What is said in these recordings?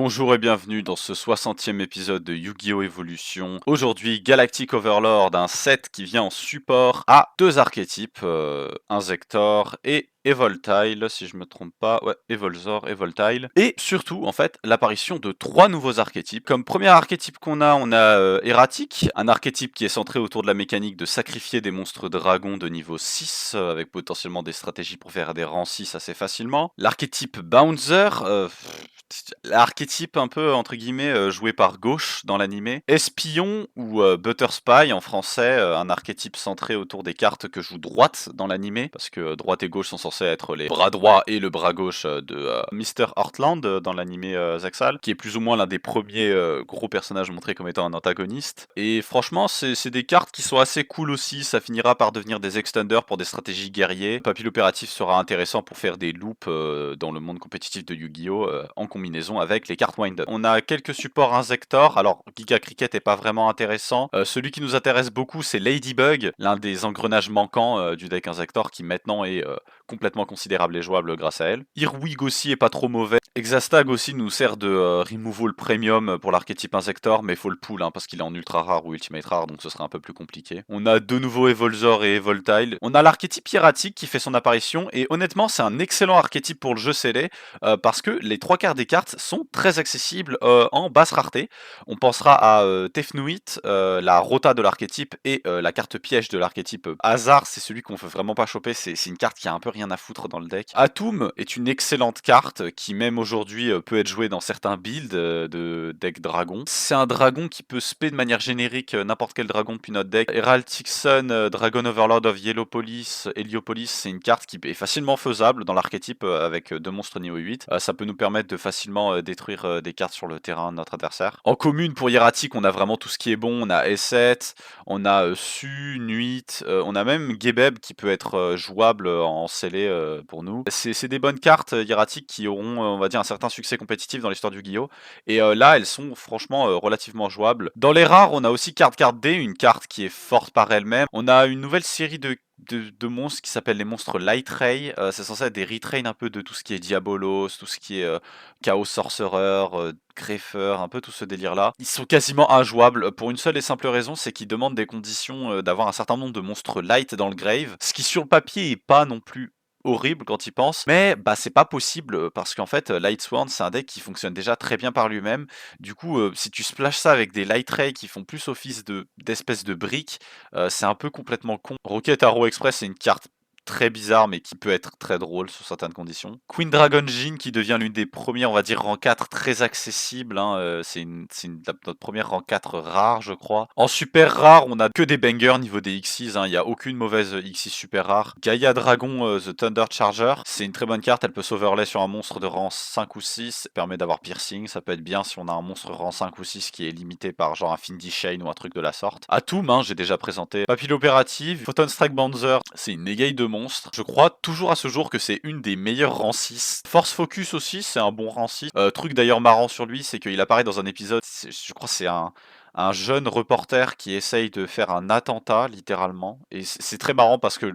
Bonjour et bienvenue dans ce 60e épisode de Yu-Gi-Oh! Evolution. Aujourd'hui, Galactic Overlord, un set qui vient en support à deux archétypes, Inzektor et Evoltile, si je me trompe pas. Ouais, Evolzor, Evoltile. Et surtout, en fait, l'apparition de trois nouveaux archétypes. Comme premier archétype qu'on a, Erratic, un archétype qui est centré autour de la mécanique de sacrifier des monstres dragons de niveau 6, avec potentiellement des stratégies pour faire des rangs 6 assez facilement. L'archétype Bouncer, l'archétype un peu entre guillemets joué par gauche dans l'animé. Espion ou Butter Spy en français, un archétype centré autour des cartes que joue droite dans l'animé, parce que droite et gauche sont censés être les bras droit et le bras gauche de Mr. Heartland dans l'animé Zaxal, qui est plus ou moins l'un des premiers gros personnages montrés comme étant un antagoniste. Et franchement, c'est des cartes qui sont assez cool aussi, ça finira par devenir des extenders pour des stratégies guerriers. Papillon opératif sera intéressant pour faire des loops dans le monde compétitif de Yu-Gi-Oh! En combinaison avec les cartes Wind Up. On a quelques supports Inzektor, alors Giga Cricket est pas vraiment intéressant. Celui qui nous intéresse beaucoup, c'est Ladybug, l'un des engrenages manquants du deck Inzektor qui maintenant est complètement considérable et jouable grâce à elle. Irwig aussi est pas trop mauvais. Exastag aussi nous sert de removal premium pour l'archétype Inzektor, mais faut le pull parce qu'il est en ultra rare ou ultimate rare, donc ce sera un peu plus compliqué. On a de nouveau Evolzor et Evoltile. On a l'archétype Hieratic qui fait son apparition, et honnêtement c'est un excellent archétype pour le jeu scellé, parce que les trois quarts des cartes sont très accessibles en basse rareté. On pensera à Tefnuit, la rota de l'archétype, et la carte piège de l'archétype. Hasard, c'est celui qu'on veut vraiment pas choper, c'est une carte qui a un peu rien à foutre dans le deck. Atum est une excellente carte qui même aujourd'hui peut être jouée dans certains builds de deck dragon. C'est un dragon qui peut spé de manière générique n'importe quel dragon depuis notre deck. Heraldic Sun, Dragon Overlord of Yellowpolis, Heliopolis, c'est une carte qui est facilement faisable dans l'archétype avec deux monstres niveau 8. Ça peut nous permettre de facilement détruire des cartes sur le terrain de notre adversaire. En commune, pour Hieratic, on a vraiment tout ce qui est bon. On a S7, on a Su, Nuit, on a même Gebeb qui peut être jouable en scellé pour nous. C'est des bonnes cartes Hieratic qui auront, on va dire, un certain succès compétitif dans l'histoire du Yu-Gi-Oh! Et là, elles sont franchement relativement jouables. Dans les rares, on a aussi Card D, une carte qui est forte par elle-même. On a une nouvelle série de monstres qui s'appellent les monstres Light Ray. C'est censé être des retrains un peu de tout ce qui est Diabolos, tout ce qui est Chaos Sorcerer, Greffeur, un peu tout ce délire-là. Ils sont quasiment injouables pour une seule et simple raison, c'est qu'ils demandent des conditions d'avoir un certain nombre de monstres light dans le grave, ce qui sur le papier est pas non plus horrible quand il pense, mais bah c'est pas possible parce qu'en fait Light Sworn c'est un deck qui fonctionne déjà très bien par lui-même. Du coup si tu splashes ça avec des Light Ray qui font plus office d'espèces de briques, c'est un peu complètement con. Rocket Arrow Express c'est une carte très bizarre mais qui peut être très drôle sous certaines conditions. Queen Dragon Jean qui devient l'une des premières, on va dire rang 4 très accessible, c'est notre première rang 4 rare je crois. En super rare on a que des bangers niveau des Xyz, il n'y a aucune mauvaise Xyz super rare. Gaia Dragon The Thunder Charger, c'est une très bonne carte, elle peut s'overlay sur un monstre de rang 5 ou 6, permet d'avoir piercing, ça peut être bien si on a un monstre rang 5 ou 6 qui est limité par genre un Findy Shane ou un truc de la sorte. Atum, j'ai déjà présenté. Papille opérative, Photon Strike Bouncer, c'est une négaye de monstre. Je crois toujours à ce jour que c'est une des meilleures rang 6. Force Focus aussi, c'est un bon rang 6. Truc d'ailleurs marrant sur lui, c'est qu'il apparaît dans un épisode, je crois que c'est un jeune reporter qui essaye de faire un attentat, littéralement. Et c'est très marrant parce que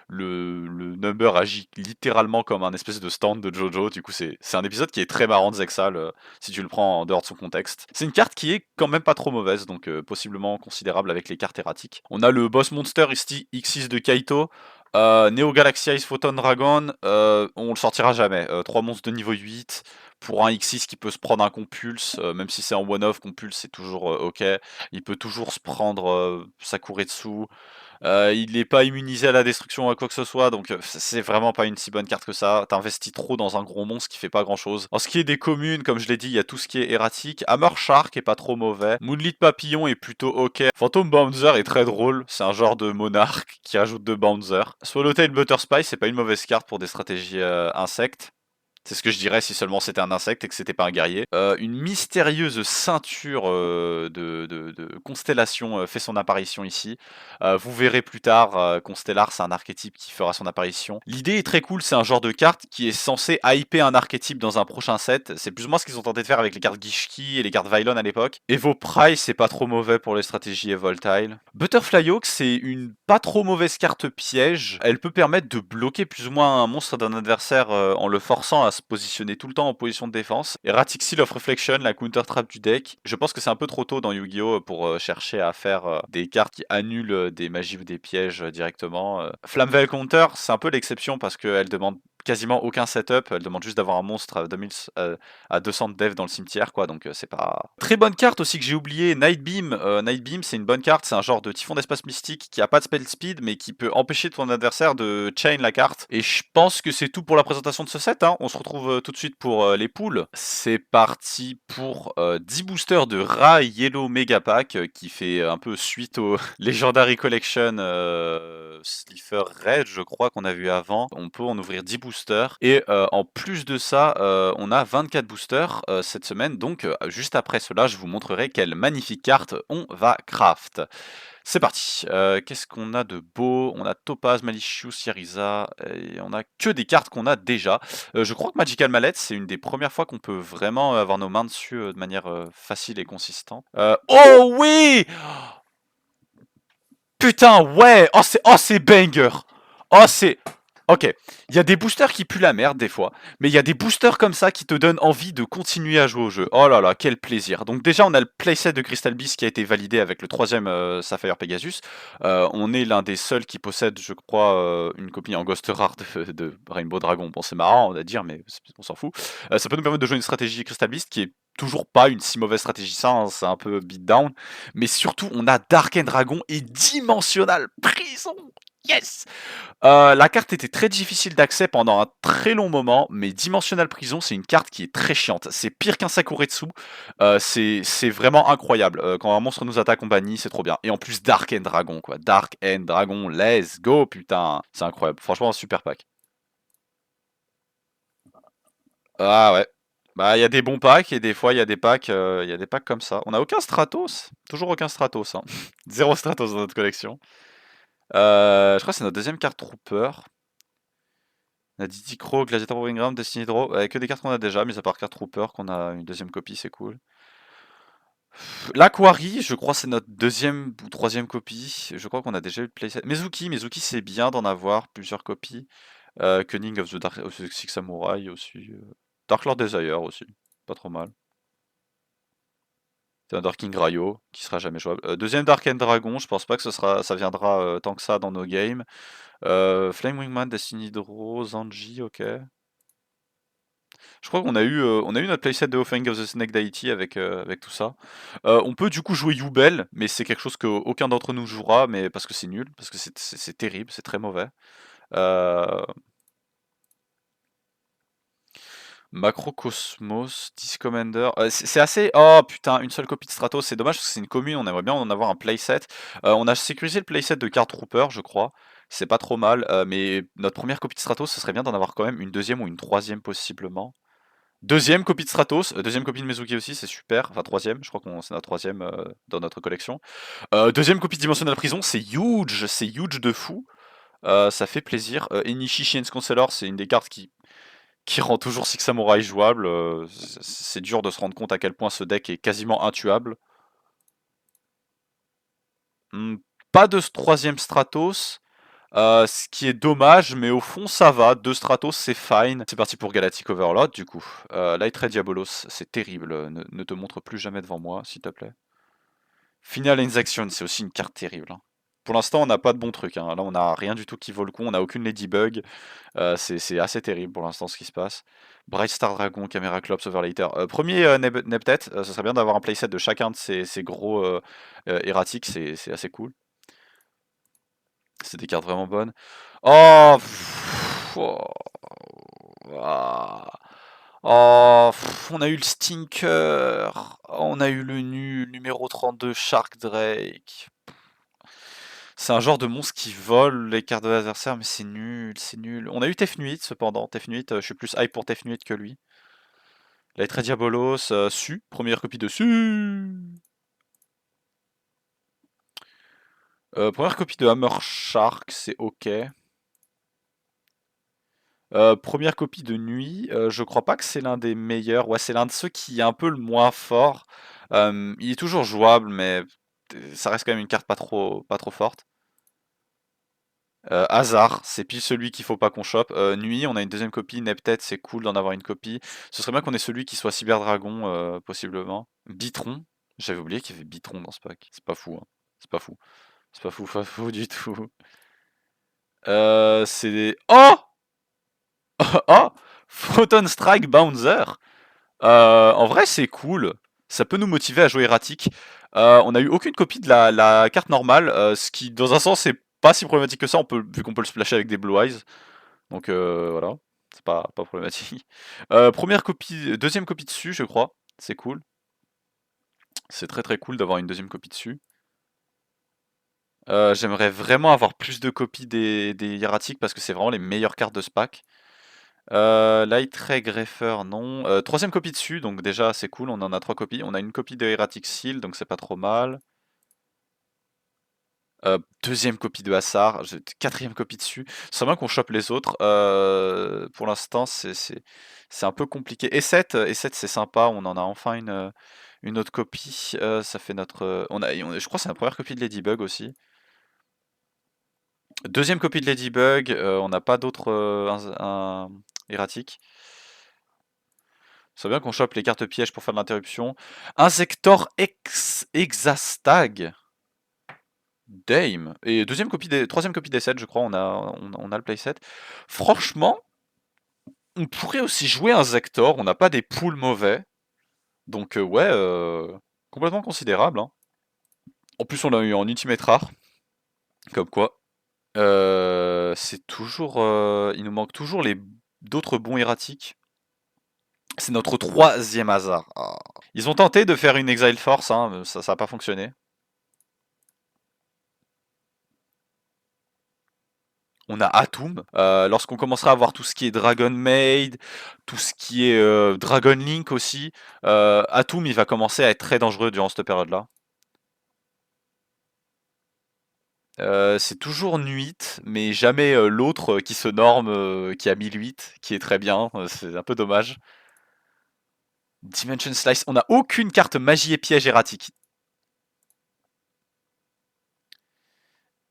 le number agit littéralement comme un espèce de stand de Jojo. Du coup, c'est un épisode qui est très marrant de Zexal, si tu le prends en dehors de son contexte. C'est une carte qui est quand même pas trop mauvaise, donc possiblement considérable avec les cartes erratiques. On a le boss monster X6 de Kaito. Neo Galaxia Ice Photon Dragon, on le sortira jamais. 3 monstres de niveau 8 pour un X6 qui peut se prendre un compulse, même si c'est en one-off, compulse c'est toujours ok. Il peut toujours se prendre Sakuretsu. Il n'est pas immunisé à la destruction ou à quoi que ce soit, donc c'est vraiment pas une si bonne carte que ça. T'investis trop dans un gros monstre qui fait pas grand chose. En ce qui est des communes, comme je l'ai dit, il y a tout ce qui est erratique. Hammer Shark est pas trop mauvais. Moonlit Papillon est plutôt ok. Phantom Bouncer est très drôle, c'est un genre de monarque qui rajoute 2 Bouncer. Swallowtail Butterspy, c'est pas une mauvaise carte pour des stratégies insectes. C'est ce que je dirais si seulement c'était un insecte et que c'était pas un guerrier. Une mystérieuse ceinture de constellation fait son apparition ici. Vous verrez plus tard, Constellar c'est un archétype qui fera son apparition. L'idée est très cool, c'est un genre de carte qui est censé hyper un archétype dans un prochain set. C'est plus ou moins ce qu'ils ont tenté de faire avec les cartes Gishki et les cartes Vylon à l'époque. Evo Price c'est pas trop mauvais pour les stratégies Evoltile. Butterfly Hawk c'est une pas trop mauvaise carte piège. Elle peut permettre de bloquer plus ou moins un monstre d'un adversaire en le forçant à à se positionner tout le temps en position de défense. Erratic Seal of Reflection, la counter trap du deck. Je pense que c'est un peu trop tôt dans Yu-Gi-Oh pour chercher à faire des cartes qui annulent des magies ou des pièges directement. Flamvel Counter, c'est un peu l'exception parce qu'elle demande quasiment aucun setup, elle demande juste d'avoir un monstre à 2000, à 200 de dev dans le cimetière, quoi, donc c'est pas... Très bonne carte aussi que j'ai oublié, Nightbeam. Nightbeam, c'est une bonne carte, c'est un genre de typhon d'espace mystique qui a pas de spell speed, mais qui peut empêcher ton adversaire de chain la carte. Et je pense que c'est tout pour la présentation de ce set, hein. On se retrouve tout de suite pour les poules. C'est parti pour 10 boosters de Ra Yellow Mega Pack, qui fait un peu suite au Legendary Collection Slifer Red, je crois qu'on a vu avant. On peut en ouvrir 10 boosters. Et en plus de ça, on a 24 boosters cette semaine. Donc juste après cela, je vous montrerai quelle magnifique carte on va craft. C'est parti. Qu'est-ce qu'on a de beau? On a Topaz, Malicious, Yarisa, et on a que des cartes qu'on a déjà. Je crois que Magical Mallet, c'est une des premières fois qu'on peut vraiment avoir nos mains dessus de manière facile et consistante. Oh oui! Putain, ouais! Oh, c'est banger! Oh, c'est... Ok, il y a des boosters qui puent la merde des fois, mais il y a des boosters comme ça qui te donnent envie de continuer à jouer au jeu. Oh là là, quel plaisir. Donc déjà, on a le playset de Crystal Beast qui a été validé avec le troisième Sapphire Pegasus. On est l'un des seuls qui possède, je crois, une copie en Ghost Rare de Rainbow Dragon. Bon, c'est marrant, on va dire, mais on s'en fout. Ça peut nous permettre de jouer une stratégie Crystal Beast qui est toujours pas une si mauvaise stratégie, ça, hein, c'est un peu beatdown. Mais surtout, on a Dark Dragon et Dimensional Prison. Yes! La carte était très difficile d'accès pendant un très long moment, mais Dimensional Prison, c'est une carte qui est très chiante. C'est pire qu'un Sakuretsu. C'est vraiment incroyable. Quand un monstre nous attaque, on bannit, c'est trop bien. Et en plus, Dark Dragon, quoi. Dark Dragon, let's go, putain. C'est incroyable. Franchement, un super pack. Ah ouais. Bah, il y a des bons packs et des fois, il y a des packs comme ça. On a aucun Stratos. Toujours aucun Stratos, hein. Zéro Stratos dans notre collection. Je crois que c'est notre deuxième carte Trooper. On a Diddy Crow, Gladiator Wingram, Destiny Draw, que des cartes qu'on a déjà, mais à part carte Trooper, qu'on a une deuxième copie, c'est cool. L'Aquari, je crois c'est notre deuxième ou troisième copie. Je crois qu'on a déjà eu le playset. Mezuki c'est bien d'en avoir plusieurs copies. Cunning of the Six Samurai aussi. Dark Lord Desire aussi, pas trop mal. C'est un Dark King Ryo qui sera jamais jouable. Deuxième Dark Dragon, je pense pas que ça viendra tant que ça dans nos games. Flame Wingman, Destiny Draw, Zanji, ok. Je crois on a eu notre playset de Offering of the Snake Deity avec tout ça. On peut du coup jouer Yubel, mais c'est quelque chose qu'aucun d'entre nous jouera, mais parce que c'est nul, parce que c'est terrible, c'est très mauvais. Euh, Macrocosmos, Discommander, c'est assez... Oh putain, une seule copie de Stratos, c'est dommage parce que c'est une commune, on aimerait bien en avoir un playset. On a sécurisé le playset de Card Trooper, je crois. C'est pas trop mal, mais notre première copie de Stratos, ce serait bien d'en avoir quand même une deuxième ou une troisième possiblement. Deuxième copie de Stratos, deuxième copie de Mezuki aussi, c'est super. Enfin, troisième, je crois que c'est notre troisième dans notre collection. Deuxième copie de Dimensional Prison, c'est huge de fou. Ça fait plaisir. Enishi Shien's Counselor, c'est une des cartes qui rend toujours Six Samurai jouable. C'est dur de se rendre compte à quel point ce deck est quasiment intuable. Hmm, pas de troisième Stratos. Ce qui est dommage, mais au fond ça va. Deux Stratos, c'est fine. C'est parti pour Galactic Overlord du coup. Light Ray Diabolos, c'est terrible. Ne te montre plus jamais devant moi, s'il te plaît. Final Ends Action, c'est aussi une carte terrible, hein. Pour l'instant, on n'a pas de bons trucs, hein. Là, on n'a rien du tout qui vaut le coup. On n'a aucune Ladybug. C'est assez terrible pour l'instant ce qui se passe. Bright Star Dragon, Camera Clops, Overlater. Premier Neptet, ce serait bien d'avoir un playset de chacun de ces gros erratiques. C'est assez cool. C'est des cartes vraiment bonnes. Oh, oh, ah. Oh, on a eu le Stinker. Oh, on a eu le nul, numéro 32, Shark Drake. C'est un genre de monstre qui vole les cartes de l'adversaire, mais c'est nul, c'est nul. On a eu Tefnuit cependant. Tefnuit, je suis plus hype pour Tefnuit que lui. Là, très Diabolos, Su, première copie de Su. Première copie de Hammer Shark, c'est ok. Première copie de Nuit, je crois pas que c'est l'un des meilleurs. Ouais, c'est l'un de ceux qui est un peu le moins fort. Il est toujours jouable, mais ça reste quand même une carte pas trop forte. Hasard, c'est pile celui qu'il faut pas qu'on chope. Nuit, on a une deuxième copie. Neptet, c'est cool d'en avoir une copie. Ce serait bien qu'on ait celui qui soit Cyberdragon, possiblement. Bitron, j'avais oublié qu'il y avait Bitron dans ce pack. C'est pas fou, hein. C'est pas fou. C'est pas fou du tout. C'est... Oh! Oh! Photon Strike Bouncer! En vrai, c'est cool. Ça peut nous motiver à jouer erratique. On a eu aucune copie de la carte normale, ce qui, dans un sens, c'est pas si problématique que ça, vu qu'on peut le splasher avec des Blue Eyes. Donc voilà, c'est pas problématique. Première copie, deuxième copie dessus, je crois. C'est cool. C'est très très cool d'avoir une deuxième copie dessus. J'aimerais vraiment avoir plus de copies des hiératiques parce que c'est vraiment les meilleures cartes de ce pack. Light Ray Greffer, non. Troisième copie dessus, donc déjà c'est cool, on en a 3 copies. On a une copie de Erratic Seal, donc c'est pas trop mal. Deuxième copie de Hassar, quatrième copie dessus. C'est bien qu'on chope les autres. Pour l'instant, c'est un peu compliqué. Et7 c'est sympa, on en a enfin une autre copie. Ça fait notre. Je crois que c'est la première copie de Ladybug aussi. Deuxième copie de Ladybug, on n'a pas d'autres erratiques. C'est bien qu'on chope les cartes pièges pour faire de l'interruption. Insector Exastag. Dame. Et troisième copie des 7, je crois, on a le playset. Franchement, on pourrait aussi jouer un Zector, on n'a pas des poules mauvais. Donc ouais, complètement considérable, hein. En plus, on l'a eu en ultimate rare. Comme quoi. C'est toujours... il nous manque toujours d'autres bons erratiques. C'est notre troisième hasard. Ah. Ils ont tenté de faire une Exile Force, hein, ça n'a pas fonctionné. On a Atum. Lorsqu'on commencera à voir tout ce qui est Dragon Maid, tout ce qui est Dragon Link aussi, Atum il va commencer à être très dangereux durant cette période-là. C'est toujours Nuit, mais jamais l'autre qui se norme, qui a 1008, qui est très bien, c'est un peu dommage. Dimension Slice, on n'a aucune carte magie et piège erratique.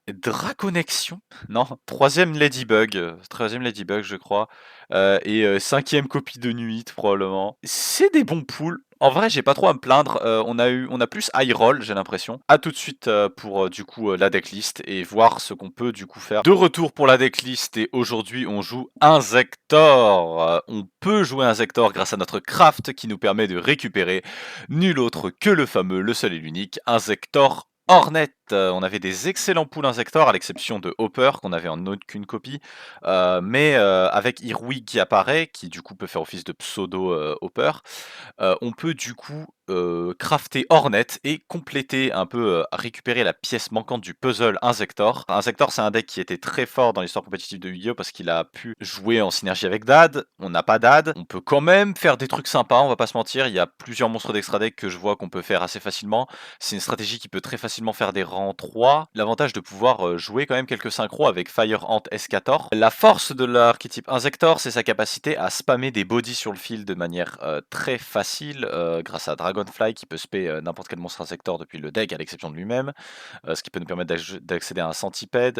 Draconexion? Non, troisième Ladybug, je crois. Et cinquième copie de Nuit probablement. C'est des bons pools. En vrai, j'ai pas trop à me plaindre. On a plus high roll, j'ai l'impression. À tout de suite pour du coup la decklist et voir ce qu'on peut du coup faire. De retour pour la decklist et aujourd'hui on joue Insector. On peut jouer Insector grâce à notre craft qui nous permet de récupérer nul autre que le fameux, le seul et l'unique Insector Hornet. On avait des excellents pools Insector à l'exception de Hopper qu'on avait en aucune copie, mais avec Irwig qui apparaît, qui du coup peut faire office de pseudo Hopper, on peut du coup crafter Hornet et compléter un peu, récupérer la pièce manquante du puzzle Insector. Insector c'est un deck qui était très fort dans l'histoire compétitive de Yu-Gi-Oh! Parce qu'il a pu jouer en synergie avec Dad, on n'a pas Dad, on peut quand même faire des trucs sympas, on va pas se mentir, il y a plusieurs monstres d'extra deck que je vois qu'on peut faire assez facilement. C'est une stratégie qui peut très facilement faire des rangs 3. L'avantage de pouvoir jouer quand même quelques synchros avec Fire Ant Escator. La force de l'archétype Insector, c'est sa capacité à spammer des bodies sur le field de manière très facile, grâce à Dragonfly qui peut spé n'importe quel monstre Insector depuis le deck à l'exception de lui-même, ce qui peut nous permettre d'accéder à un centipède,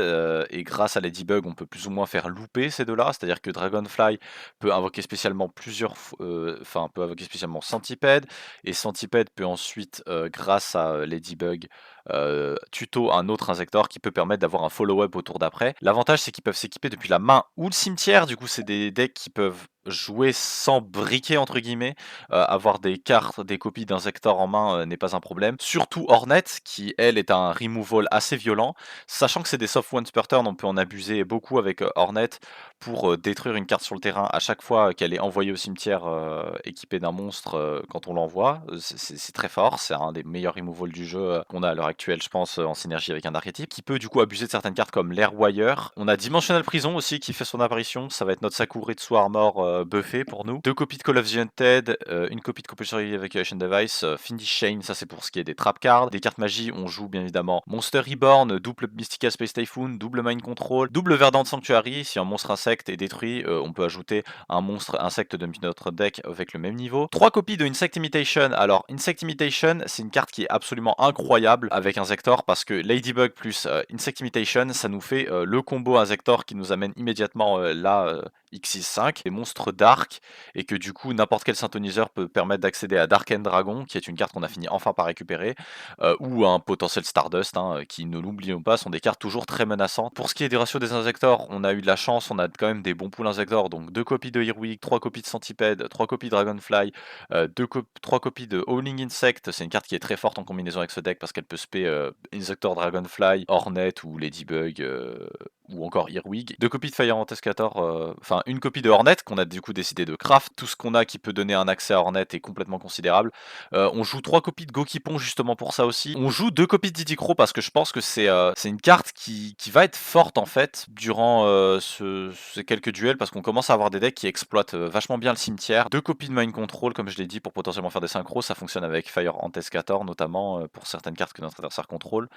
et grâce à Ladybug on peut plus ou moins faire louper ces deux-là, c'est-à-dire que Dragonfly peut invoquer spécialement peut invoquer spécialement Centipede, et Centipede peut ensuite, grâce à Ladybug, tuto un autre Insector qui peut permettre d'avoir un follow-up au tour d'après. L'avantage c'est qu'ils peuvent s'équiper depuis la main ou le cimetière, du coup c'est des decks qui peuvent jouer sans briquer entre guillemets, avoir des cartes, des copies d'Insector en main n'est pas un problème. Surtout Hornet qui elle est un removal assez violent, sachant que c'est des soft ones per turn, on peut en abuser beaucoup avec Hornet pour détruire une carte sur le terrain à chaque fois qu'elle est envoyée au cimetière équipée d'un monstre quand on l'envoie. C'est très fort, c'est un des meilleurs removals du jeu qu'on a à l'heure actuelle je pense en synergie avec un archétype, qui peut du coup abuser de certaines cartes comme l'Airwire. On a Dimensional Prison aussi qui fait son apparition, ça va être notre Sakuretsu Armor buffé pour nous. 2 copies de Call of the Undead, une copie de Compulsory Evacuation Device, Finish Chain, ça c'est pour ce qui est des trap cards. Des cartes magie, on joue bien évidemment Monster Reborn, double Mystical Space Typhoon, double Mind Control, double Verdant Sanctuary. Si un monstre insecte est détruit, on peut ajouter un monstre insecte de notre deck avec le même niveau. 3 copies de Insect Imitation. Alors, Insect Imitation, c'est une carte qui est absolument incroyable avec Inzektor parce que Ladybug plus Insect Imitation, ça nous fait le combo Inzektor qui nous amène immédiatement là X65, des monstres dark, et que du coup n'importe quel synthoniseur peut permettre d'accéder à Dark End Dragon, qui est une carte qu'on a fini enfin par récupérer, ou un potentiel Stardust, qui, ne l'oublions pas, sont des cartes toujours très menaçantes. Pour ce qui est des ratios des Inzektor, on a eu de la chance, on a quand même des bons pools Inzektor, donc 2 copies de Earwig, 3 copies de Centipede, 3 copies de Dragonfly, 3 copies de Howling Insect. C'est une carte qui est très forte en combinaison avec ce deck parce qu'elle peut spé Inzektor, Dragonfly, Hornet ou Ladybug, ou encore Earwig. 2 copies de Fire Antescator, enfin une copie de Hornet qu'on a du coup décidé de craft. Tout ce qu'on a qui peut donner un accès à Hornet est complètement considérable. On joue 3 copies de Gokipon justement pour ça aussi. On joue 2 copies de Didicro parce que je pense que c'est une carte qui va être forte en fait durant ces quelques duels, parce qu'on commence à avoir des decks qui exploitent vachement bien le cimetière. 2 copies de Mind Control, comme je l'ai dit, pour potentiellement faire des synchros. Ça fonctionne avec Fire Antescator notamment pour certaines cartes que notre adversaire contrôle.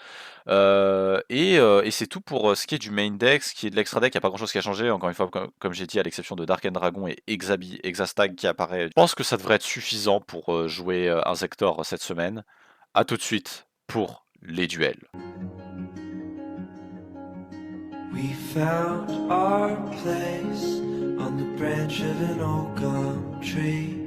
Et c'est tout pour ce qui est du main deck. Ce qui est de l'extra deck, il n'y a pas grand chose qui a changé. Encore une fois, comme j'ai dit, à l'exception de Dark End Dragon et Exastag qui apparaît. Je pense que ça devrait être suffisant pour jouer Inzektor cette semaine. A tout de suite pour les duels. We found our place on the branch of an old gum tree.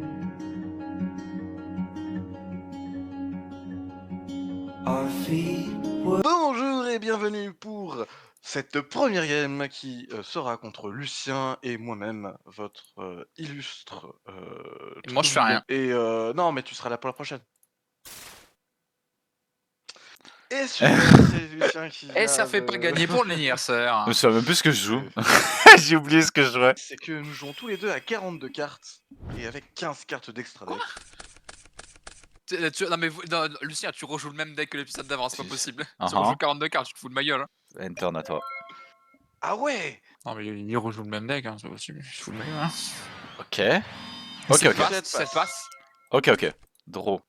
Our feet were... Bonjour et bienvenue pour cette première game qui sera contre Lucien et moi-même, votre illustre. Et moi, je fais rien. Et non, mais tu seras là pour la prochaine. Et super, c'est Lucien qui. Et ça fait pas gagner pour l'anniversaire. Je sais même plus ce que je joue. J'ai oublié ce que je jouais. C'est que nous jouons tous les deux à 42 cartes et avec 15 cartes d'extra deck. Non mais non, Lucien, tu rejoues le même deck que l'épisode d'avant, c'est pas possible. Tu Uh-huh. rejoues 42 cartes, tu te fous de ma gueule. Enter à toi. Ah ouais. Non mais il rejoue le même deck, c'est pas possible, je te fous de ma gueule. Ok. Ok, ok. Ça passe. Ok, ok. Draw.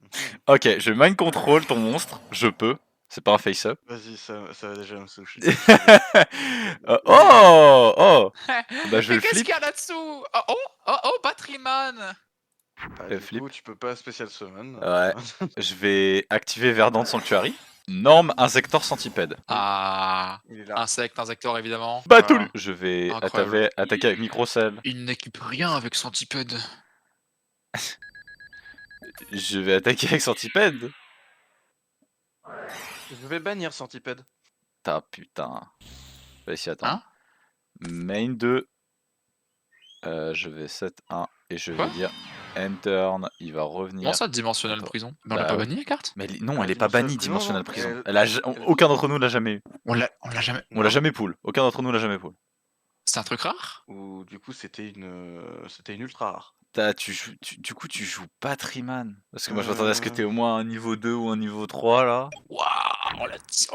Ok, je mind control ton monstre, je peux. C'est pas un face-up. Vas-y, ça va déjà me soucher. Oh Bah je vais Mais le qu'est-ce flip. qu'il y a là-dessous? Oh, Batteryman. Bah, Le du flip. coup, tu peux pas spécial summon. Ouais. Je vais activer Verdant Sanctuary. Norme Inzektor Centipede. Ah, Il est là. Insect, Inzektor évidemment. Battle. Je vais Incroyable. attaquer avec Microcell. Il n'équipe rien avec Centipede. Je vais attaquer avec Centipede. Je vais bannir Centipede. Putain. Vas-y, attends. Hein? Main 2. Je vais 7-1 et je vais Quoi? dire end turn, il va revenir. Comment ça, Dimensional Attends. Prison? Mais on l'a Bah pas ouais. banni la carte? Mais non, Ah, elle est pas bannie, Dimensional Dimensional Prison, Prison. Aucun d'entre nous l'a jamais eu. On l'a jamais. On l'a jamais pull. Aucun d'entre nous l'a jamais pull. C'est un truc rare? Ou du coup c'était une ultra rare. Du coup, tu joues Batteryman. Parce que moi, je m'attendais à ce que tu aies au moins un niveau 2 ou un niveau 3 là. Waouh,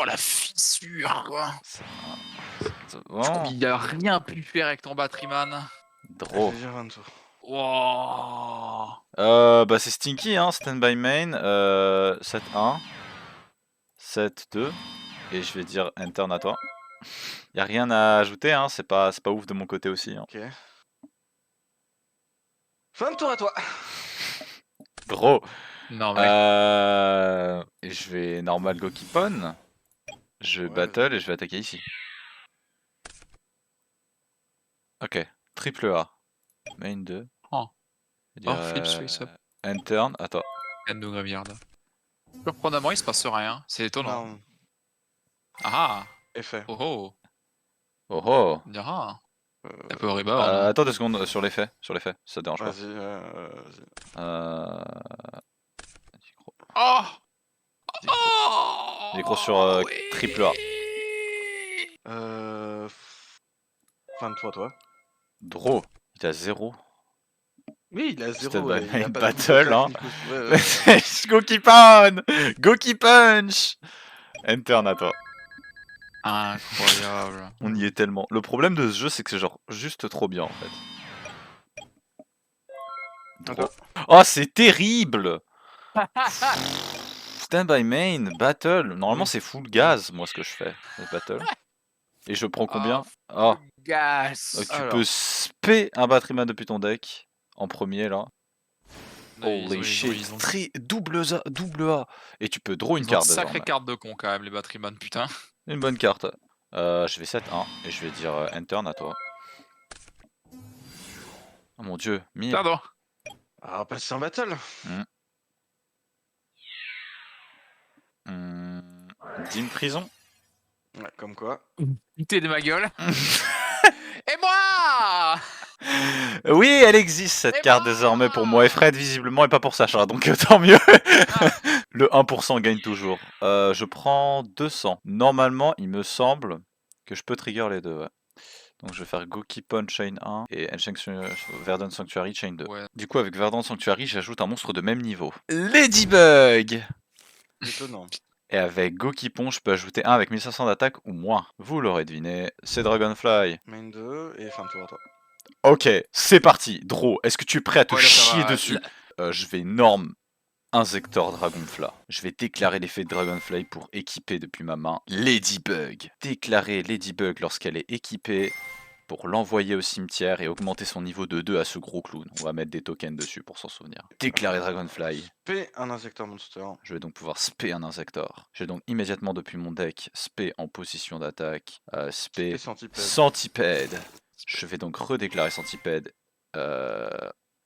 la fissure quoi. Je Bon. trouve qu'il y a rien pu faire avec ton Batteryman. Draw. Je vais dire 22. Wow. Bah c'est Stinky, hein, stand by main. 7-1. 7-2. Et je vais dire interne à toi. Y a rien à ajouter, hein, c'est pas ouf de mon côté aussi. Hein. Ok. Fin de tour à toi. Draw. Non mais. Et je vais normal Gokipon. Je Ouais, battle et je vais attaquer ici. Ok. Triple A. Main 2. Oh. Je vais dire, Flips face up. Interne, attends. End de Graveyard. Surprenamment, il se passe rien. C'est étonnant. Non. Ah. Effet. Oh oh. Oh oh. Ah. Un peu reborn. Attends 2 secondes sur les faits, ça te dérange pas. Vas-y, vas-y. Oh. Micro. Oh. Micro sur oui. triple A. Fin de tour à toi. Draw. Il a 0. Oui, il a 0. Stand by Il a main pas de battle, hein. Ouais. Gokipon. Goki Punch. Interne à toi. Incroyable. On y est tellement. Le problème de ce jeu, c'est que c'est genre juste trop bien en fait. Attends. Oh, c'est terrible. Stand by main, battle. Normalement, c'est full gaz, moi, ce que je fais. Battle. Et je prends combien? Ah, Gas. tu Alors. peux spé un Batteryman depuis ton deck. En premier, là. Holy shit. Ils ont Double A. Et tu peux draw une une carte sacrée désormais. carte de con quand même, les Batteryman, putain. Une bonne carte. Je vais 7-1 et je vais dire Enter à toi. Oh mon dieu, Mire. Pardon. Alors, on va passer en battle. Dim Prison. Ouais, comme quoi. T'es de ma gueule. Et moi. Oui, elle existe cette Et carte moi désormais pour moi et Fred visiblement et pas pour Sacha, donc tant mieux. Le 1% gagne toujours. Je prends 200. Normalement, il me semble que je peux trigger les deux. Ouais. Donc je vais faire Gokipon Chain 1 et Verdant Sanctuary Chain 2. Ouais. Du coup, avec Verdant Sanctuary, j'ajoute un monstre de même niveau. Ladybug. Étonnant. Et avec Gokipon, je peux ajouter un avec 1500 d'attaque ou moins. Vous l'aurez deviné, c'est Dragonfly. Main 2 et fin de tour à toi. Ok, c'est parti. Draw, est-ce que tu es prêt à te Ouais, là, ça chier va, dessus? Je vais norme Inzektor Dragonfly. Je vais déclarer l'effet de Dragonfly pour équiper depuis ma main Ladybug. Déclarer Ladybug lorsqu'elle est équipée pour l'envoyer au cimetière et augmenter son niveau de 2 à ce gros clown. On va mettre des tokens dessus pour s'en souvenir. Déclarer Dragonfly. P un insecteur monster. Je vais donc pouvoir spé un Inzektor. Je vais donc immédiatement depuis mon deck spé en position d'attaque. Spé Et centipède. Centipède. Je vais donc redéclarer Centipède. Aïe,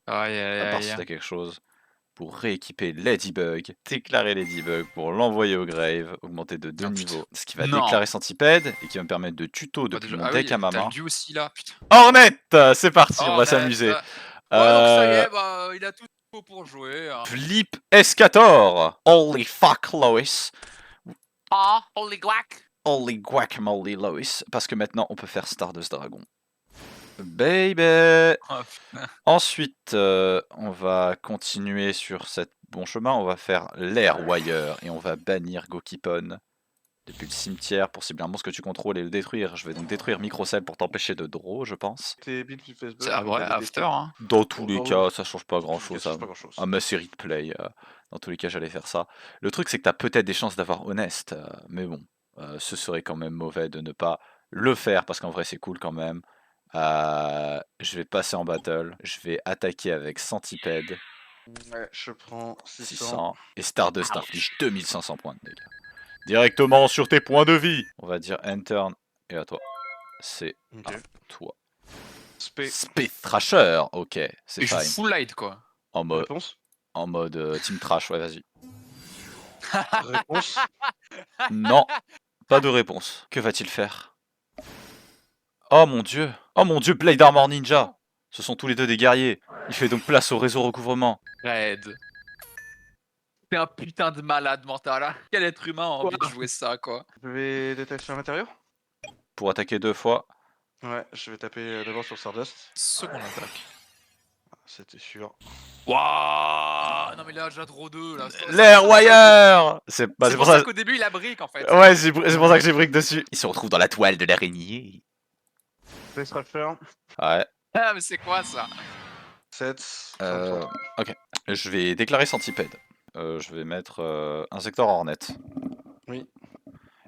À aïe, part si aïe. t'as quelque chose. Pour rééquiper Ladybug, déclarer Ladybug pour l'envoyer au grave, augmenter de 2 Oh, putain. niveaux, ce qui va Non. déclarer Centipède et qui va me permettre de tuto Bah, depuis déjà- mon ah deck oui, à ma t'as main. le dieu aussi là, putain. Hornet, c'est parti, on va Hornet. s'amuser. Ouais, donc ça y Euh, est, bah, il a tout ce qu'il faut pour jouer. Hein. Flip Escator. Holy fuck, Lois. Ah, holy guac. Holy guacamole, Lois. Parce que maintenant, on peut faire Stardust Dragon. Baby. Oh, putain. Ensuite, on va continuer sur cette bon chemin. On va faire l'Air Wire et on va bannir Gokipon depuis le cimetière pour cibler un monstre que tu contrôles et le détruire. Je vais donc détruire Microcell pour t'empêcher de draw, je pense. T'es build sur Facebook. C'est vrai, after. Hein. Dans tous les Oh, cas, oui. ça change pas grand chose. Ça change pas grand-chose. À ma série de play, dans tous les cas, j'allais faire ça. Le truc, c'est que t'as peut-être des chances d'avoir Honest, mais bon, ce serait quand même mauvais de ne pas le faire parce qu'en vrai, c'est cool quand même. Je vais passer en battle. Je vais attaquer avec Centipede. Ouais, je prends 600. 600. Et Stardust inflige 2500 points de dégâts. Directement sur tes points de vie. On va dire Enter. Et à toi. C'est Ok. à toi. Spé. Spit Thrasher. Ok, c'est Et je fine. full light quoi. En mode, Réponse. Team Trash, ouais, vas-y. Réponse. Non, pas de réponse. Que va-t-il faire? Oh mon dieu. Oh mon dieu, Blade Armor Ninja. Ce sont tous les deux des guerriers. Il fait donc place au réseau recouvrement. Red. T'es un putain de malade mental. Hein. Quel être humain a envie de jouer ça quoi. Je vais détacher un matériau. Pour attaquer 2 fois. Ouais, je vais taper d'abord sur Stardust. Seconde attaque. C'était sûr. Waouh. Non mais là, j'ai draw 2 là. L'Air Wire. C'est C'est pour ça qu'au début il a brique en fait. Ouais, c'est pour ça que j'ai brick dessus. Il se retrouve dans la toile de l'araignée. Space Thrasher. Ouais. Ah mais c'est quoi ça? 7. Ok. Je vais déclarer Centipede. Je vais mettre un secteur Hornet. Oui.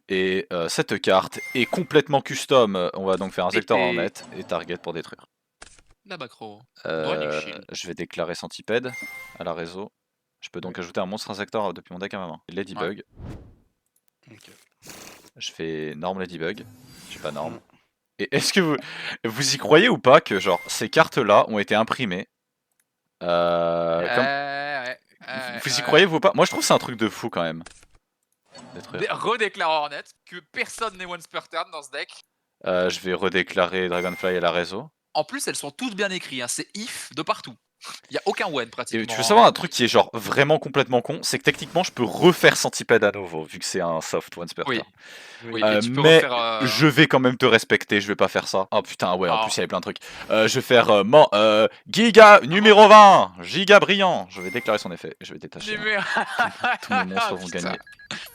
Et cette carte est complètement custom. On va donc faire un secteur Et- Hornet et target pour détruire. La macro. Burning Shield. Je vais déclarer Centipede à la réseau. Je peux donc ajouter un monstre insector depuis mon deck à ma main. Ladybug. Ok. Je fais norme Ladybug. J'ai pas norme. Et est-ce que vous y croyez ou pas que genre ces cartes-là ont été imprimées Vous y croyez vous ou pas? Moi je trouve que c'est un truc de fou quand même. Redéclare Hornet, que personne n'est once per turn dans ce deck. Je vais redéclarer Dragonfly à la réseau. En plus, elles sont toutes bien écrites, hein. C'est if de partout. Il y a aucun one pratiquement. Et tu veux savoir un truc qui est genre vraiment complètement con, c'est que techniquement je peux refaire Centipede à nouveau vu que c'est un soft once per Oui. turn. Oui, et tu peux mais refaire, je vais quand même te respecter, je vais pas faire ça. Oh putain, ouais, en Ah. plus il y avait plein de trucs. Je vais faire Giga numéro 20, Giga brillant. Je vais déclarer son effet, je vais détacher. Numéro... Tous mes monstres vont Putain. gagner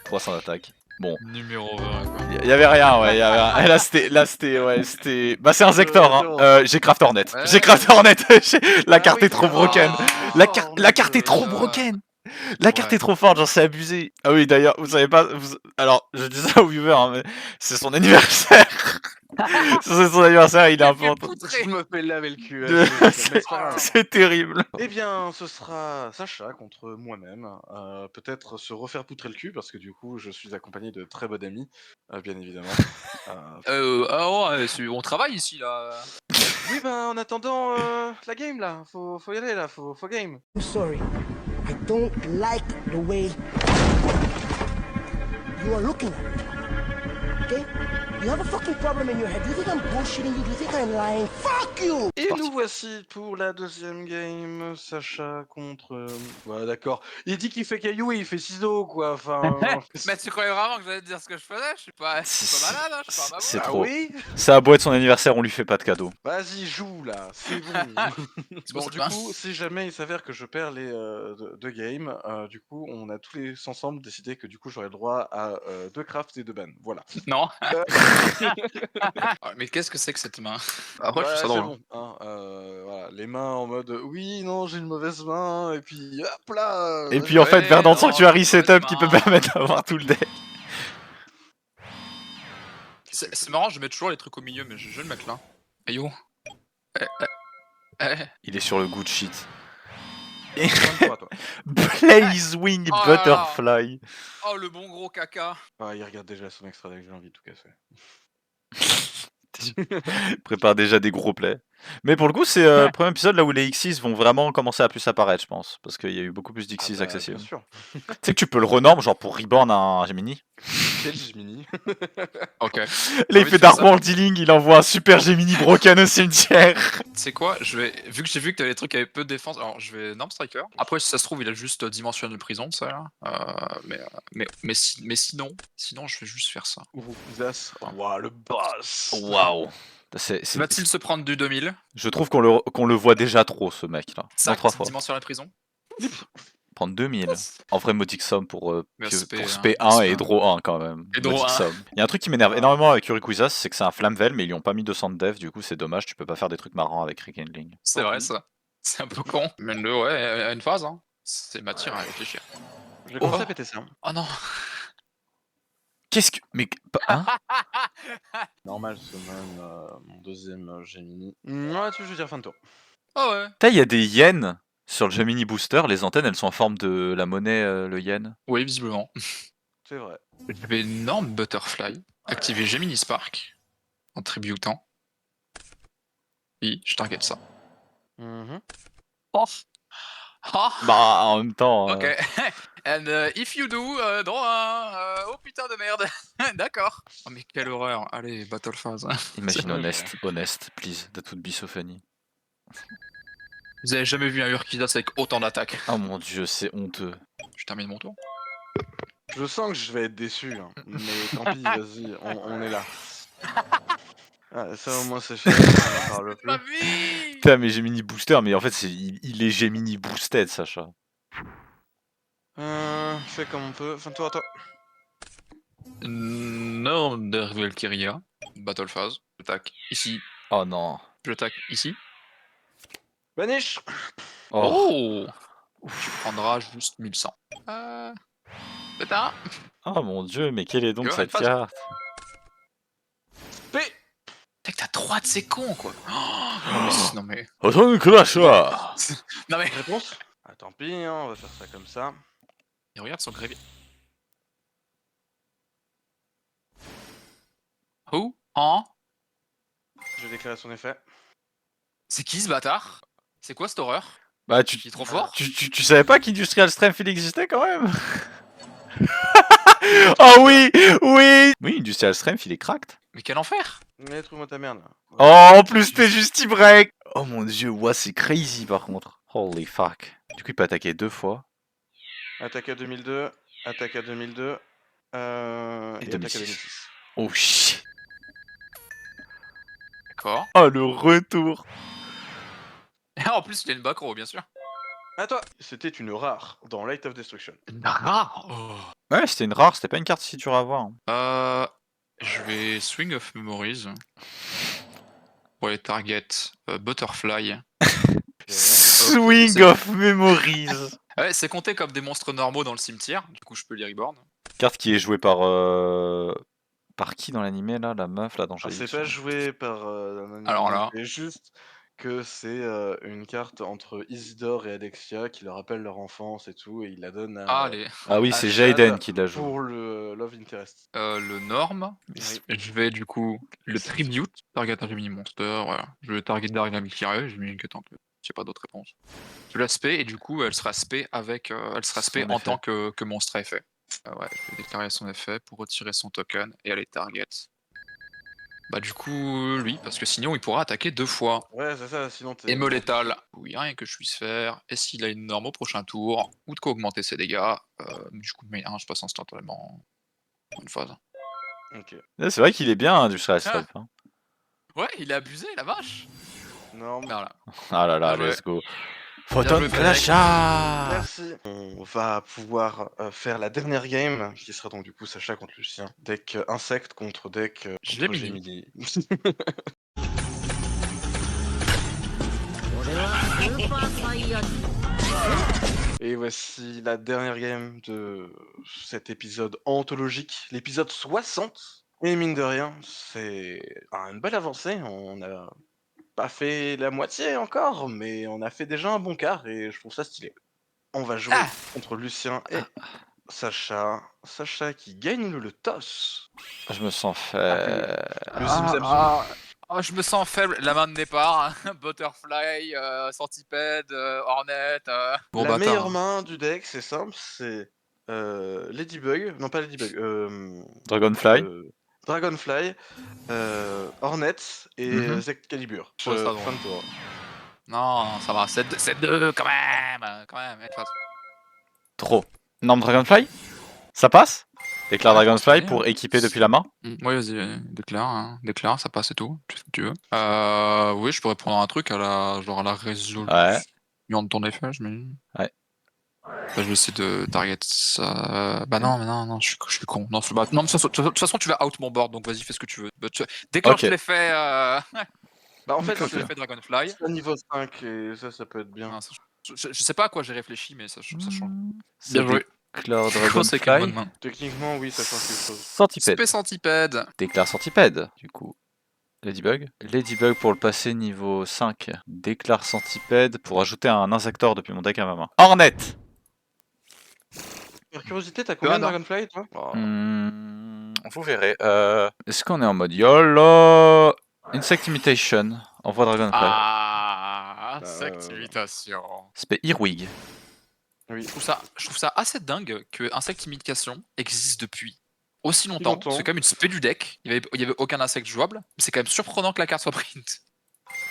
300 d'attaque. Bon, Numéro 20, quoi. il y avait rien, ouais, il y avait rien. Là c'était, bah c'est un Zector, hein. J'ai craft Hornet. Ouais. J'ai craft Hornet. La Ah carte oui, est trop broken. La carte est trop broken. La carte Ouais. est trop forte, j'en sais abusé. Ah oui, d'ailleurs, vous savez pas. Alors, je dis ça aux viewers, hein, mais c'est son anniversaire. C'est son anniversaire, il est un peu en train- Je me fais laver le cul. De- Mais c'est pas grave. C'est terrible. Eh bien, ce sera Sacha contre moi-même. Peut-être se refaire poutrer le cul, parce que du coup, je suis accompagné de très bonnes amies, bien évidemment. On travaille ici là. Oui, ben, en attendant la game, là, faut y aller, là, faut game. I'm sorry. I don't like the way you are looking at me. Okay? You have a fucking problem in your head. Do you think I'm bullshitting you? Do you think I'm lying? Fuck you! Et nous voici pour la deuxième game, Sacha contre... Ouais, d'accord. Il dit qu'il fait caillou et il fait ciseaux, quoi, enfin... Mais tu croyais vraiment que j'allais te dire ce que je faisais? Je suis pas malade, hein, je suis pas un babou. C'est Ah trop. oui. Ça a beau être son anniversaire, on lui fait pas de cadeau. Vas-y, joue, là, c'est bon. C'est Bon, bon, du ça te coup, si jamais il s'avère que je perds les deux games, du coup, on a tous les ensemble décidé que du coup, j'aurais le droit à 2 crafts et 2 bans. Voilà. Non. Mais qu'est-ce que c'est que cette main? Après, je Ouais, trouve ça c'est drôle. bon. Hein, voilà, les mains en mode oui, non, j'ai une mauvaise main, et puis hop là. Et puis en fait, Ouais, Verdant non, Sanctuary c'est une setup mauvaise qui peut main. permettre d'avoir tout le deck. C'est marrant, je mets toujours les trucs au milieu, mais je vais le mettre là. Hey yo. Il est sur le good shit. Toi, toi. Blazewing Oh là là. Butterfly. Oh, le bon gros caca. Ah, il regarde déjà son extra deck, j'ai envie de tout casser. Prépare déjà des gros plays. Mais pour le coup, c'est le premier épisode là où les Xyz vont vraiment commencer à plus apparaître, je pense. Parce qu'il y a eu beaucoup plus d'Xyz accessibles. Bien sûr. Tu sais que tu peux le renorm, genre pour reborn un Gemini. Quel Gemini. Ok. Là, J'ai il envie fait de faire Dark ça. World Dealing, il envoie un super Gemini broken au cimetière. Tu sais quoi, vu que j'ai vu que t'avais des trucs avec peu de défense, alors je vais Norm Striker. Après, si ça se trouve, il a juste Dimensional Prison, ça là. Mais sinon, je vais juste faire ça. Zas. Waouh, le boss. Waouh. Va-t-il se prendre du 2000? Je trouve qu'on le voit déjà trop, ce mec là. Ça, 3 fois. Dimensional Prison. Prendre 2000. En vrai, Modic Somme pour Mais SP1 SP1, et Draw 1 quand même. Et Draw Modic 1. Somme. Il y a un truc qui m'énerve énormément avec Urikuizas, c'est que c'est un Flamvel, mais ils lui ont pas mis 200 de dev, du coup c'est dommage, tu peux pas faire des trucs marrants avec Rekindling. C'est vrai, ça. C'est un peu con. Mais ouais, à une phase, hein. C'est matière à réfléchir. Je vais commencer à péter ça. Oh non. Qu'est-ce que. Mais. Hein? Normal, c'est même mon deuxième Gemini. Ouais, tu veux, je vais dire fin de tour. Oh ouais. Putain, il y a des yens sur le Gemini Booster, les antennes elles sont en forme de la monnaie, le yen. Oui, visiblement. C'est vrai. Je vais Norm Butterfly, activer Gemini Spark, en tributant. Oui, je target ça. Oh. Ah. Bah, en même temps. Ok. And if you do, draw un. Oh putain de merde. D'accord. Oh mais quelle horreur. Allez, Battle Phase. Imagine honest, please, that would be so funny. Vous avez jamais vu un Urkizas avec autant d'attaques. Oh mon dieu, c'est honteux. Je termine mon tour. Je sens que je vais être déçu, hein, mais tant pis, vas-y, on est là. Ah, ça au moins c'est fait, on en parle plus. Ma vie. Putain, mais Gemini Booster, mais en fait, il est Gemini Boosted, Sacha. Fais comme on peut, fin de tour à toi. Norm de Valkyria, Battle Phase. J'attaque ici. Oh non. J'attaque ici. Banish. Oh. Tu prendras juste 1100. Putain. Oh mon dieu, mais quelle est donc Ouais, cette phase. carte? P. T'as que t'as 3 de ces cons quoi. Non mais. Attends, crash là. Non mais. Réponse. Ah tant pis, hein, on va faire ça comme ça. Et regarde son grévier. Who? En? J'ai déclaré son effet. C'est qui ce bâtard? C'est quoi cette horreur? Bah, Il est trop fort? tu savais pas qu'Industrial Strength il existait quand même? Oh oui, oui. Oui, Industrial Strength il est cracked. Mais quel enfer! Mais trouve-moi ta merde là. Oh, en plus t'es juste break. Oh mon dieu, ouais, c'est crazy par contre. Holy fuck. Du coup, il peut attaquer 2 fois. Attaque à 2002, attaque à 2002, et attaque à 2006. Oh shit. D'accord. Oh, le retour. En plus, il a une backrow, bien sûr. À toi. C'était une rare dans Light of Destruction. Rare! Ouais, c'était une rare, c'était pas une carte si dure à avoir. Hein. Je vais Swing of Memories. Pour les targets Butterfly. Swing c'est- of Memories. Ouais, c'est compté comme des monstres normaux dans le cimetière, du coup je peux les reborn. Carte qui est jouée par... Par qui dans l'animé là? La meuf là dont j'ai... C'est pas joué par Alors là. c'est juste que c'est une carte entre Isidore et Alexia qui leur rappelle leur enfance et tout, et il la donne à, Allez, Ah oui, à c'est Chad Jaden qui la joue. pour le Love Interest. le norme, Oui. je vais du coup le tribute, target un Gemini Monster, voilà. Je vais target Darina Mikiré, j'ai mis une quête en plus, j'ai pas d'autre réponse. Je l'aspect et du coup elle sera spé avec, elle sera spé Son en effet. tant que monstre à effet. Ouais, je vais déclarer son effet pour retirer son token et aller target. Bah du coup lui, parce que sinon il pourra attaquer 2 fois. Ouais, c'est ça, sinon t'es... Et me létal. Oui, rien que je puisse faire. Et s'il a une norme au prochain tour, ou de quoi augmenter ses dégâts, du coup, mais je passe instantanément en une phase. Ok. C'est vrai qu'il est bien hein, du Stress Ah. Type. Hein. Ouais, il est abusé, la vache. Non, Voilà. Ah là là, Bien joué. let's go. Bien Photon joué, Frédéric. Clasha. merci. On va pouvoir faire la dernière game, qui sera donc du coup Sacha contre Lucien. Deck insecte contre deck contre Gemini. Gemini. Et voici la dernière game de cet épisode anthologique, l'épisode 60. Et mine de rien, c'est une belle avancée. On n'a pas fait la moitié encore, mais on a fait déjà un bon quart et je trouve ça stylé. On va jouer Ah. contre Lucien et Sacha. Sacha qui gagne le toss. Je me sens fait... Le Sims absolu. Je me sens faible, la main de départ, Butterfly, Centipede, Hornet. Bon, La bâtard, meilleure hein. main du deck, c'est simple, c'est Ladybug, non pas Ladybug, Dragonfly. Dragonfly, Hornet et Mhm. Excalibur. Je trouve ça drôle. Fin de tour. Non, ça va, 7-2 quand même, une phase. Trop. Norme Dragonfly. Ça passe. Déclare Ouais, Dragonfly c'est pour bien. équiper depuis la main. Ouais, vas-y, déclare, hein. Déclare, ça passe et tout, tu fais ce que tu veux. Oui, je pourrais prendre un truc à la, genre à la résolution de ton effet, je me dis. Ouais. Bah, je vais essayer de target ça. Bah non, mais non, je suis con. Non, non, mais de toute façon, tu vas out mon board, donc vas-y, fais ce que tu veux. Bah, déclenche Ok. l'effet. Bah en fait, Déclenche c'est l'effet Dragonfly. c'est niveau 5 et ça peut être bien. Non, je sais pas à quoi j'ai réfléchi, mais ça change. Ça Bien joué. déclare Je pense avec une bonne Dragonfly. main. Techniquement, oui, ça change quelque chose. Centipede. Spé Centipede. Déclare Centipede. Du coup. Ladybug. Ladybug pour le passer niveau 5. Déclare Centipede pour ajouter un insector depuis mon deck à ma main. Hornet. Par curiosité, t'as combien de non. Dragonfly, toi Vous verrez. Est-ce qu'on est en mode YOLO? Insect Imitation. Envoie Dragonfly. Insect Imitation. Spé Earwig. Oui. Je trouve ça assez dingue que Insect Imitation existe depuis aussi longtemps. C'est quand même une spé du deck. Il y avait aucun insecte jouable. C'est quand même surprenant que la carte soit print.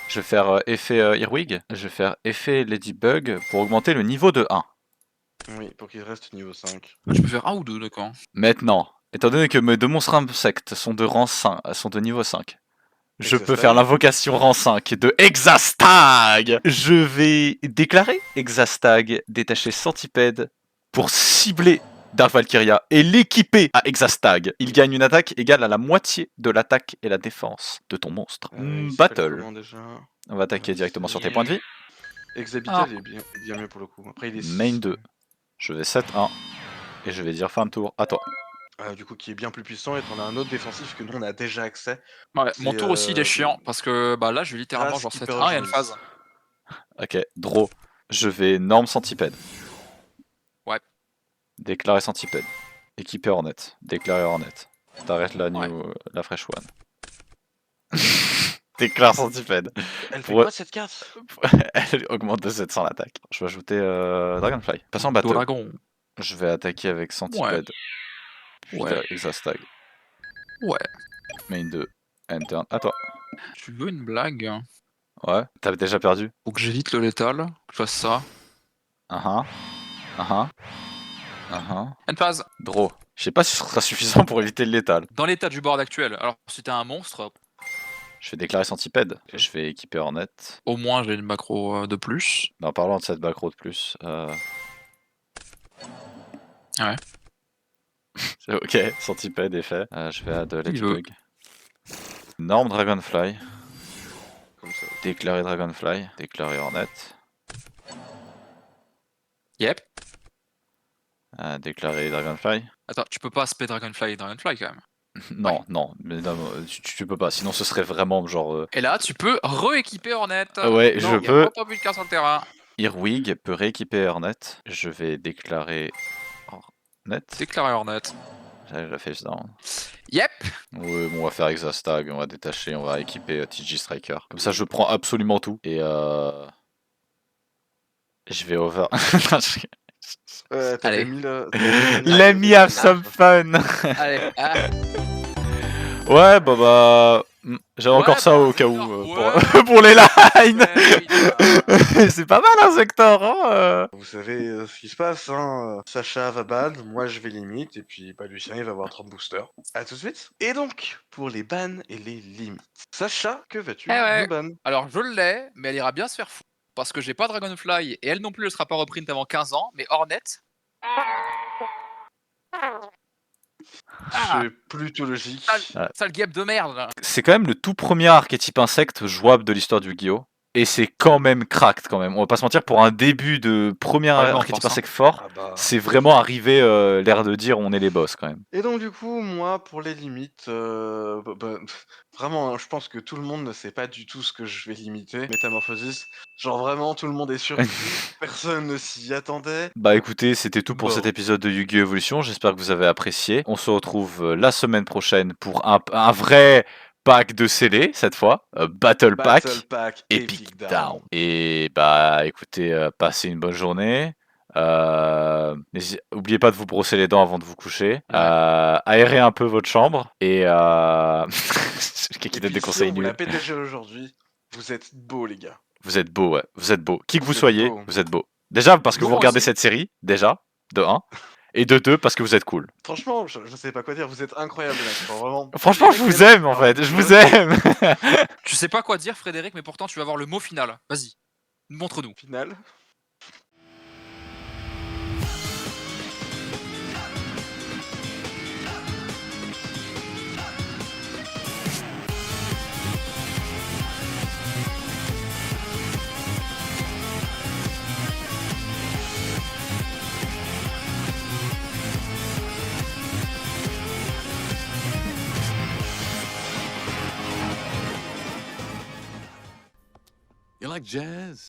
Je vais faire effet Earwig. Je vais faire effet Ladybug pour augmenter le niveau de 1. Oui, pour qu'il reste niveau 5. Tu peux faire un ou deux, d'accord. Maintenant, étant donné que mes deux monstres insectes sont de rang 5, sont de niveau 5, je peux Exastag. faire l'invocation rang 5 de Exastag. Je vais déclarer Exastag, détacher Centipede pour cibler Dark Valkyria et l'équiper à Exastag. Il gagne une attaque égale à la moitié de l'attaque et la défense de ton monstre. Il s'appelle Battle. comment déjà On va attaquer directement sur tes points de vie. Exabital est bien mieux pour le coup. Après, il est Main 2. Je vais 7-1 et je vais dire fin de tour à toi. du coup, qui est bien plus puissant et on a un autre défensif que nous on a déjà accès. Ouais, C'est, mon tour aussi il est chiant parce que bah là je vais littéralement Grâce genre Keeper 7-1 et une Genius. phase. Ok, draw. Je vais norme Centipede. Ouais. Déclarer Centipede. Équiper Hornet. Déclarer Hornet. T'arrêtes la la fresh one. Déclare Centipede. Elle fait Ouais. quoi cette carte? Elle augmente de 700 l'attaque. Je vais ajouter Dragonfly. Passons en battle. Dragon. Je vais attaquer avec Centipede. Puis Ouais. Exastag. Ouais. Main 2. Enter. À toi. Tu veux une blague? Ouais. T'as déjà perdu. Faut que j'évite le létal, que je fasse ça. Une phase. Draw. Je sais pas si ce sera suffisant pour éviter le létal. Dans l'état du board actuel, alors si t'es un monstre, Je vais déclarer Centipede. Et je vais équiper Hornet. au moins j'ai une macro de plus. En parlant de cette macro de plus. Ouais. Ok, Centipede est fait. Je vais add Il Ladybug. Norme Dragonfly. Comme ça. Déclarer Dragonfly. Déclarer Hornet. Yep. Déclarer Dragonfly. Attends, tu peux pas spé Dragonfly quand même. Non, Ouais. non, mais non, tu peux pas, sinon ce serait vraiment genre... Et là, tu peux re-équiper Hornet. Ouais, Non, je y a peux. pas tant vu de carte sur le terrain. Earwig peut rééquiper Hornet. Je vais déclarer Hornet. Déclarer Hornet. J'ai la face down. Yep. Ouais, bon, on va faire Exastag, on va détacher, on va équiper TG Striker. Comme ça, je prends absolument tout. Et je vais over. T'avais Allez. mis le. Let me have some fun. Allez. Ouais, bah. J'avais encore ça au cas où. Pour les lines. C'est pas mal, un Sector. Hein, Vous savez ce qui se passe, hein. Sacha va ban, moi je vais limite, et puis bah, Lucien il va avoir 30 boosters. À tout de suite. Et donc, pour les bans et les limites. Sacha, que vas-tu ouais. nous ban? Alors, je l'ai, mais elle ira bien se faire foutre. Parce que j'ai pas Dragonfly, et elle non plus, elle sera pas reprint avant 15 ans, mais Hornet. C'est plutôt logique. Sale guêpe de merde, là. C'est quand même le tout premier archétype insecte jouable de l'histoire du Yu-Gi-Oh! Et c'est quand même cracked quand même. On va pas se mentir, pour un début de premier Ouais, non, archétype je pense, insecte fort, Ah bah. c'est vraiment arrivé l'air de dire on est les boss quand même. Et donc du coup, moi, pour les limites, vraiment, hein, je pense que tout le monde ne sait pas du tout ce que je vais limiter. Métamorphosis, genre vraiment, tout le monde est surpris, personne ne s'y attendait. Bah écoutez, c'était tout pour Bon. cet épisode de Yu-Gi-Oh! Evolution. J'espère que vous avez apprécié. On se retrouve la semaine prochaine pour un vrai pack de scellés cette fois. Battle Pack. Battle Pack Epic Down. Et bah écoutez, passez une bonne journée. Oubliez pas de vous brosser les dents avant de vous coucher. Aérez un peu votre chambre. Et qui Et donne puis, des si conseils on vous l'a nuls. PDG aujourd'hui, vous êtes beaux les gars. Vous êtes beau, ouais. Vous êtes beau. Qui que vous Vous êtes soyez, beau. vous êtes beau. Déjà parce que Nous vous regardez aussi. cette série, déjà, de 1. Et de 2 parce que vous êtes cool. Franchement, je sais pas quoi dire, vous êtes incroyables les mecs, genre, vraiment. Franchement, je vous aime en fait. Je vous aime. Tu sais pas quoi dire, Frédéric, mais pourtant tu vas avoir le mot final. Vas-y, montre-nous. Final. You like jazz?